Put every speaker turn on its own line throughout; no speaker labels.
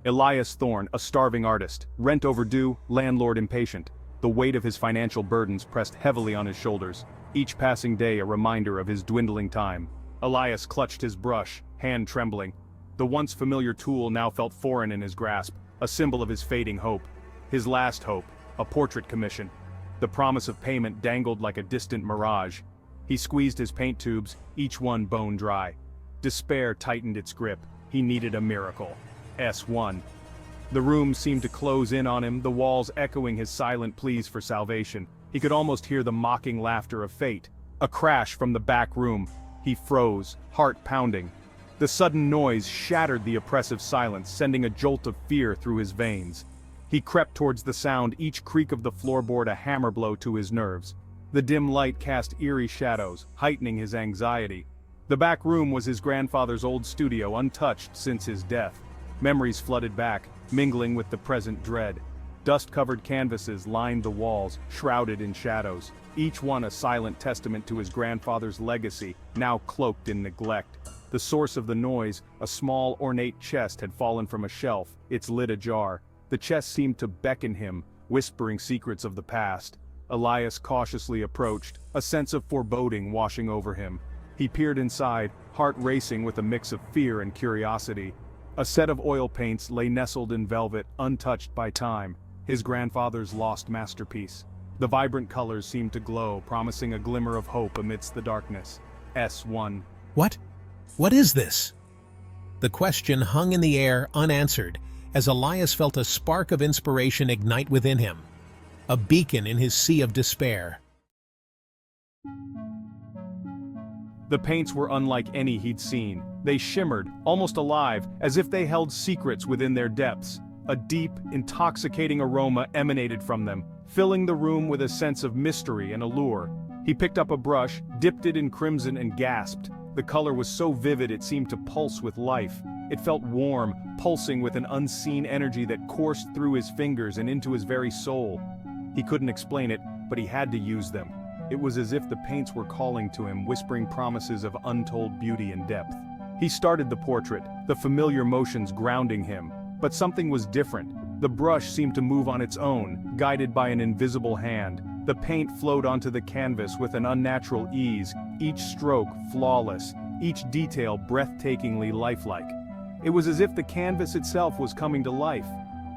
Elias Thorne, a starving artist, rent overdue, landlord impatient. The weight of his financial burdens pressed heavily on his shoulders, each passing day a reminder of his dwindling time. Elias clutched his brush, hand trembling. The once familiar tool now felt foreign in his grasp, a symbol of his fading hope. His last hope, a portrait commission. The promise of payment dangled like a distant mirage. He squeezed his paint tubes, each one bone dry. Despair tightened its grip. He needed a miracle. S1. The room seemed to close in on him, the walls echoing his silent pleas for salvation. He could almost hear the mocking laughter of fate. A crash from the back room. He froze, heart pounding. The sudden noise shattered the oppressive silence, sending a jolt of fear through his veins. He crept towards the sound, each creak of the floorboard a hammer blow to his nerves. The dim light cast eerie shadows, heightening his anxiety. The back room was his grandfather's old studio, untouched since his death. Memories flooded back, mingling with the present dread. Dust-covered canvases lined the walls, shrouded in shadows, each one a silent testament to his grandfather's legacy, now cloaked in neglect. The source of the noise, a small ornate chest, had fallen from a shelf, its lid ajar. The chest seemed to beckon him, whispering secrets of the past. Elias cautiously approached, a sense of foreboding washing over him. He peered inside, heart racing with a mix of fear and curiosity. A set of oil paints lay nestled in velvet, untouched by time, his grandfather's lost masterpiece. The vibrant colors seemed to glow, promising a glimmer of hope amidst the darkness. S1.
What? What is this? The question hung in the air, unanswered, as Elias felt a spark of inspiration ignite within him. A beacon in his sea of despair.
The paints were unlike any he'd seen. They shimmered, almost alive, as if they held secrets within their depths. A deep, intoxicating aroma emanated from them, filling the room with a sense of mystery and allure. He picked up a brush, dipped it in crimson and gasped. The color was so vivid it seemed to pulse with life. It felt warm, pulsing with an unseen energy that coursed through his fingers and into his very soul. He couldn't explain it, but he had to use them. It was as if the paints were calling to him, whispering promises of untold beauty and depth. He started the portrait, the familiar motions grounding him. But something was different. The brush seemed to move on its own, guided by an invisible hand. The paint flowed onto the canvas with an unnatural ease, each stroke flawless, each detail breathtakingly lifelike. It was as if the canvas itself was coming to life.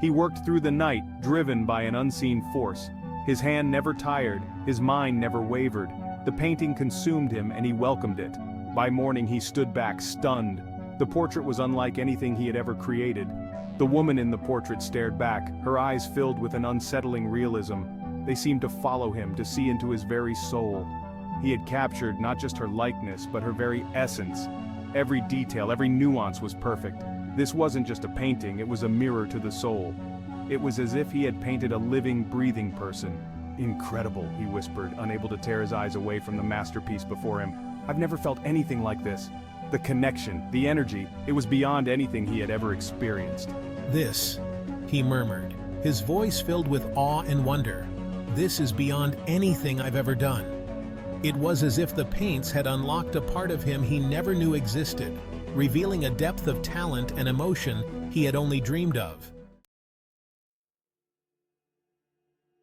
He worked through the night, driven by an unseen force. His hand never tired, his mind never wavered. The painting consumed him and he welcomed it. By morning he stood back, stunned. The portrait was unlike anything he had ever created. The woman in the portrait stared back, her eyes filled with an unsettling realism. They seemed to follow him, to see into his very soul. He had captured not just her likeness, but her very essence. Every detail, every nuance was perfect. This wasn't just a painting, it was a mirror to the soul. It was as if he had painted a living, breathing person. Incredible, he whispered, unable to tear his eyes away from the masterpiece before him. I've never felt anything like this. The connection, the energy, it was beyond anything he had ever experienced.
This, he murmured, his voice filled with awe and wonder. This is beyond anything I've ever done. It was as if the paints had unlocked a part of him he never knew existed, revealing a depth of talent and emotion he had only dreamed of.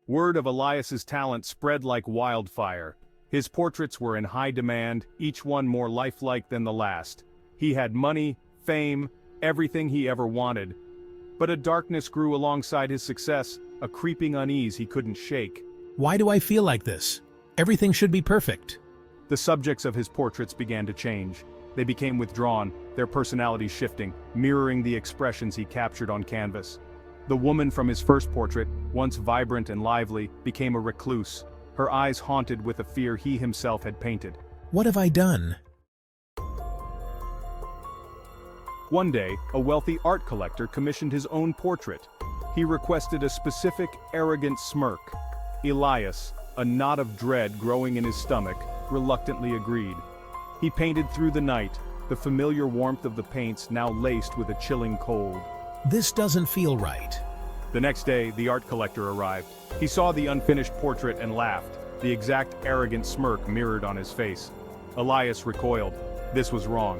Word of Elias's talent spread like wildfire. His portraits were in high demand, each one more lifelike than the last. He had money, fame, everything he ever wanted. But a darkness grew alongside his success, a creeping unease he couldn't shake.
Why do I feel like this? Everything should be perfect.
The subjects of his portraits began to change. They became withdrawn, their personalities shifting, mirroring the expressions he captured on canvas. The woman from his first portrait, once vibrant and lively, became a recluse, her eyes haunted with a fear he himself had painted.
What have I done?
One day, a wealthy art collector commissioned his own portrait. He requested a specific, arrogant smirk. Elias, a knot of dread growing in his stomach, reluctantly agreed. He painted through the night, the familiar warmth of the paints now laced with a chilling cold.
This doesn't feel right.
The next day, the art collector arrived. He saw the unfinished portrait and laughed, the exact arrogant smirk mirrored on his face. Elias recoiled. This was wrong.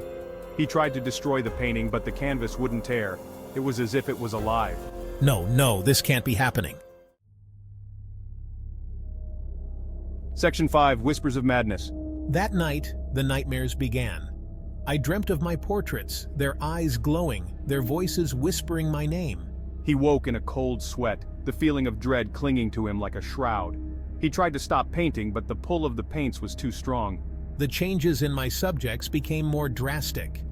He tried to destroy the painting, but the canvas wouldn't tear. It was as if it was alive.
No, this can't be happening.
Section 5, Whispers of Madness.
That night, the nightmares began. I dreamt of my portraits, their eyes glowing, their voices whispering my name.
He woke in a cold sweat, the feeling of dread clinging to him like a shroud. He tried to stop painting, but the pull of the paints was too strong.
The changes in my subjects became more drastic.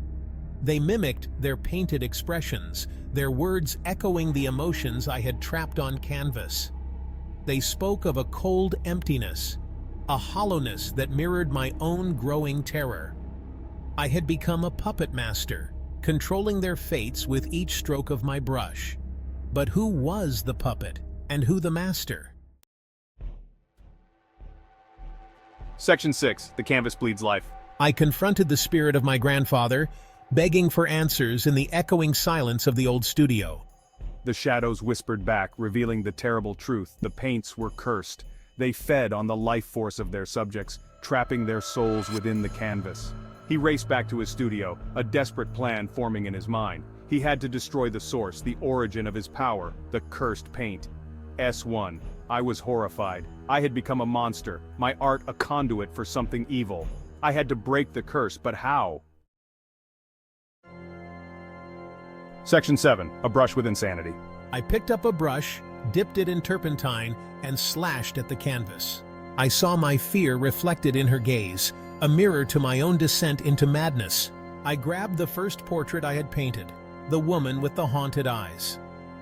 They mimicked their painted expressions, their words echoing the emotions I had trapped on canvas. They spoke of a cold emptiness, a hollowness that mirrored my own growing terror. I had become a puppet master, controlling their fates with each stroke of my brush. But who was the puppet, and who the master?
Section 6, The Canvas Bleeds Life.
I confronted the spirit of my grandfather, begging for answers in the echoing silence of the old studio.
The shadows whispered back, revealing the terrible truth. The paints were cursed. They fed on the life force of their subjects, trapping their souls within the canvas. He raced back to his studio, a desperate plan forming in his mind. He had to destroy the source, the origin of his power, the cursed paint. S1. I was horrified. I had become a monster, my art a conduit for something evil. I had to break the curse, but how? Section 7, A Brush with Insanity.
I picked up a brush, dipped it in turpentine, and slashed at the canvas. I saw my fear reflected in her gaze, a mirror to my own descent into madness. I grabbed the first portrait I had painted, the woman with the haunted eyes.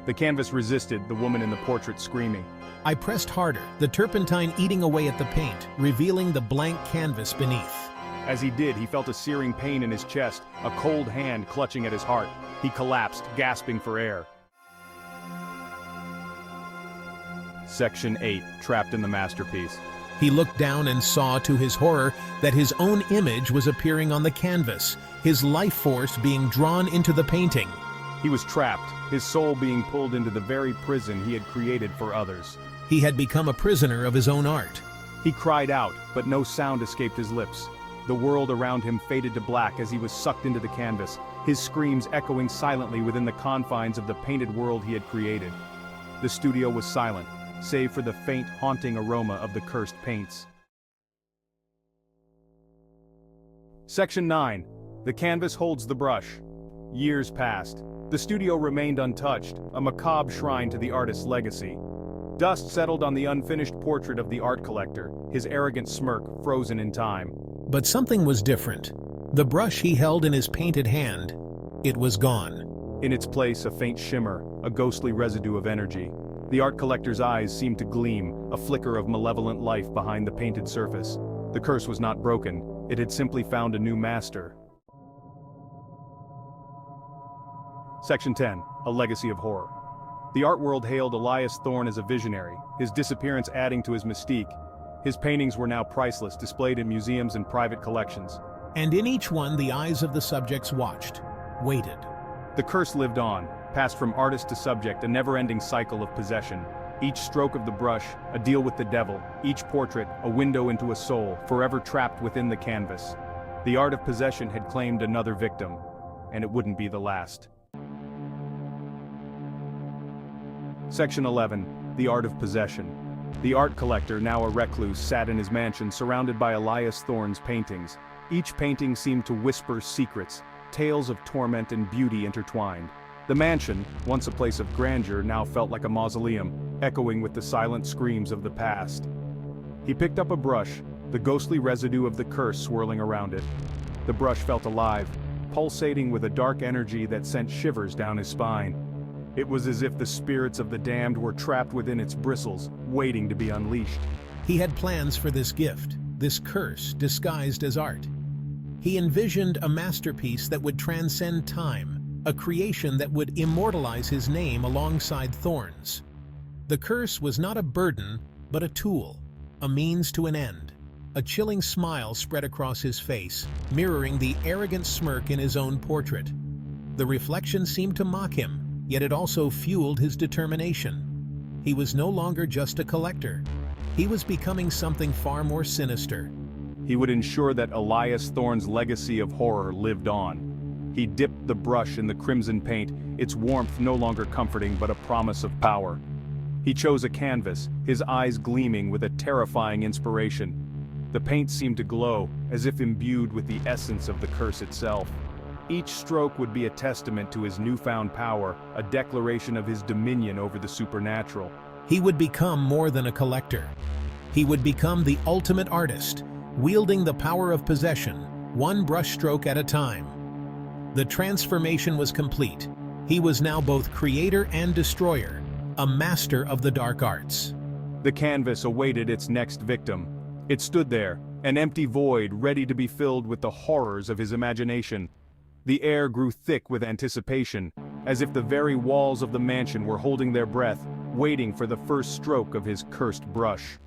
The canvas resisted, the woman in the portrait screaming.
I pressed harder, the turpentine eating away at the paint, revealing the blank canvas beneath.
As he did, he felt a searing pain in his chest, a cold hand clutching at his heart. He collapsed, gasping for air. Section 8, Trapped in the Masterpiece.
He looked down and saw, to his horror, that his own image was appearing on the canvas, his life force being drawn into the painting.
He was trapped, his soul being pulled into the very prison he had created for others.
He had become a prisoner of his own art.
He cried out, but no sound escaped his lips. The world around him faded to black as he was sucked into the canvas, his screams echoing silently within the confines of the painted world he had created. The studio was silent, save for the faint, haunting aroma of the cursed paints. Section 9. The canvas holds the brush. Years passed. The studio remained untouched, a macabre shrine to the artist's legacy. Dust settled on the unfinished portrait of the art collector, his arrogant smirk frozen in time.
But something was different. The brush he held in his painted hand, it was gone.
In its place, a faint shimmer, a ghostly residue of energy. The art collector's eyes seemed to gleam, a flicker of malevolent life behind the painted surface. The curse was not broken, it had simply found a new master. Section 10, A Legacy of Horror. The art world hailed Elias Thorne as a visionary, his disappearance adding to his mystique. His paintings were now priceless, displayed in museums and private collections.
And in each one, the eyes of the subjects watched, waited.
The curse lived on, passed from artist to subject, a never-ending cycle of possession. Each stroke of the brush, a deal with the devil, each portrait, a window into a soul, forever trapped within the canvas. The art of possession had claimed another victim, and it wouldn't be the last. Section 11, The Art of Possession. The art collector, now a recluse, sat in his mansion surrounded by Elias Thorne's paintings. Each painting seemed to whisper secrets, tales of torment and beauty intertwined. The mansion, once a place of grandeur, now felt like a mausoleum, echoing with the silent screams of the past. He picked up a brush, the ghostly residue of the curse swirling around it. The brush felt alive, pulsating with a dark energy that sent shivers down his spine. It was as if the spirits of the damned were trapped within its bristles, waiting to be unleashed.
He had plans for this gift, this curse disguised as art. He envisioned a masterpiece that would transcend time, a creation that would immortalize his name alongside Thorne's. The curse was not a burden, but a tool, a means to an end. A chilling smile spread across his face, mirroring the arrogant smirk in his own portrait. The reflection seemed to mock him, yet it also fueled his determination. He was no longer just a collector. He was becoming something far more sinister.
He would ensure that Elias Thorne's legacy of horror lived on. He dipped the brush in the crimson paint, its warmth no longer comforting but a promise of power. He chose a canvas, his eyes gleaming with a terrifying inspiration. The paint seemed to glow, as if imbued with the essence of the curse itself. Each stroke would be a testament to his newfound power, a declaration of his dominion over the supernatural.
He would become more than a collector. He would become the ultimate artist, wielding the power of possession, one brushstroke at a time. The transformation was complete. He was now both creator and destroyer, a master of the dark arts.
The canvas awaited its next victim. It stood there, an empty void ready to be filled with the horrors of his imagination. The air grew thick with anticipation, as if the very walls of the mansion were holding their breath, waiting for the first stroke of his cursed brush.